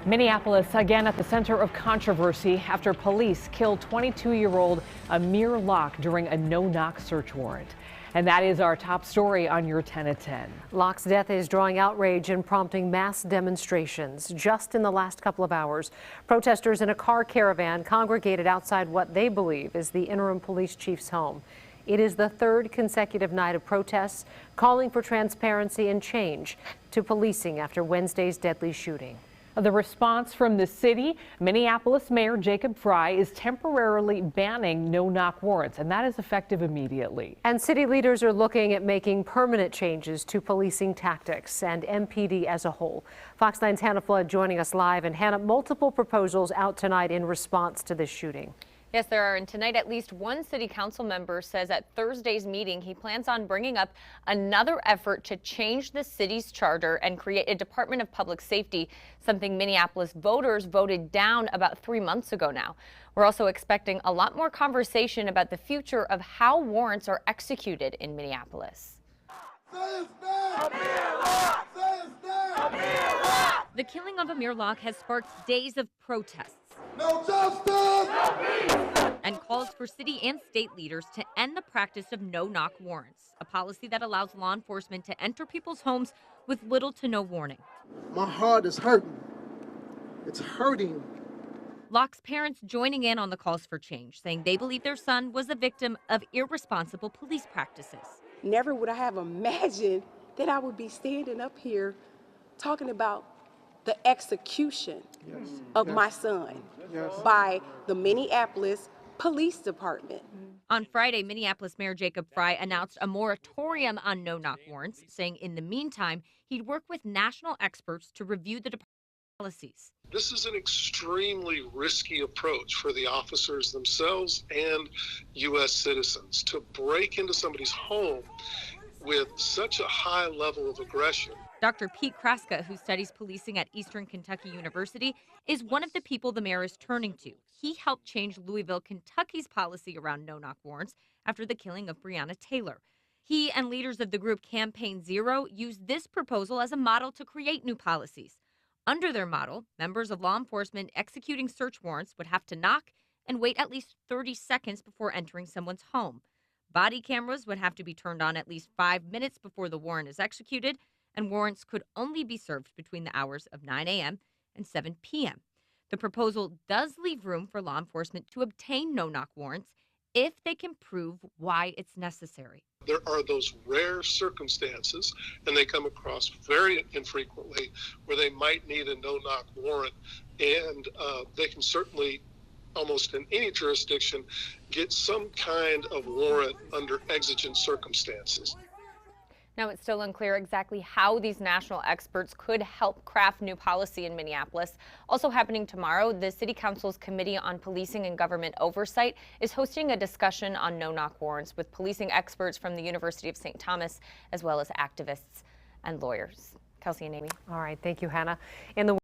Minneapolis again at the center of controversy after police killed 22-year-old Amir Locke during a no-knock search warrant. And that is our top story on your 10 at 10. Locke's death is drawing outrage and prompting mass demonstrations. Just in the last couple of hours, protesters in a car caravan congregated outside what they believe is the interim police chief's home. It is the third consecutive night of protests calling for transparency and change to policing after Wednesday's deadly shooting. The response from the city, Minneapolis Mayor Jacob Frey is temporarily banning no-knock warrants, and that is effective immediately. And city leaders are looking at making permanent changes to policing tactics and MPD as a whole. Fox 9's Hannah Flood joining us live. And Hannah, multiple proposals out tonight in response to this shooting. Yes, there are. And tonight, at least one city council member says at Thursday's meeting, he plans on bringing up another effort to change the city's charter and create a Department of Public Safety, something Minneapolis voters voted down about 3 months ago now. We're also expecting a lot more conversation about the future of how warrants are executed in Minneapolis. The killing of Amir Locke has sparked days of protests. No justice! No peace! And calls for city and state leaders to end the practice of no-knock warrants, a policy that allows law enforcement to enter people's homes with little to no warning. My heart is hurting. It's hurting. Locke's parents joining in on the calls for change, saying they believe their son was a victim of irresponsible police practices. Never would I have imagined that I would be standing up here talking about the execution of my son by the Minneapolis Police Department. On Friday, Minneapolis Mayor Jacob Frey announced a moratorium on no-knock warrants, saying in the meantime, he'd work with national experts to review the department's policies. This is an extremely risky approach for the officers themselves and U.S. citizens to break into somebody's home with such a high level of aggression. Dr. Pete Kraska, who studies policing at Eastern Kentucky University, is one of the people the mayor is turning to. He helped change Louisville, Kentucky's policy around no-knock warrants after the killing of Breonna Taylor. He and leaders of the group Campaign Zero used this proposal as a model to create new policies. Under their model, members of law enforcement executing search warrants would have to knock and wait at least 30 seconds before entering someone's home. Body cameras would have to be turned on at least 5 minutes before the warrant is executed, and warrants could only be served between the hours of 9 a.m. and 7 p.m. The proposal does leave room for law enforcement to obtain no-knock warrants if they can prove why it's necessary. There are those rare circumstances, and they come across very infrequently, where they might need a no-knock warrant, and they can certainly, almost in any jurisdiction, get some kind of warrant under exigent circumstances. Now, it's still unclear exactly how these national experts could help craft new policy in Minneapolis. Also happening tomorrow, the City Council's Committee on Policing and Government Oversight is hosting a discussion on no-knock warrants with policing experts from the University of St. Thomas, as well as activists and lawyers. Kelsey and Amy. All right. Thank you, Hannah. In the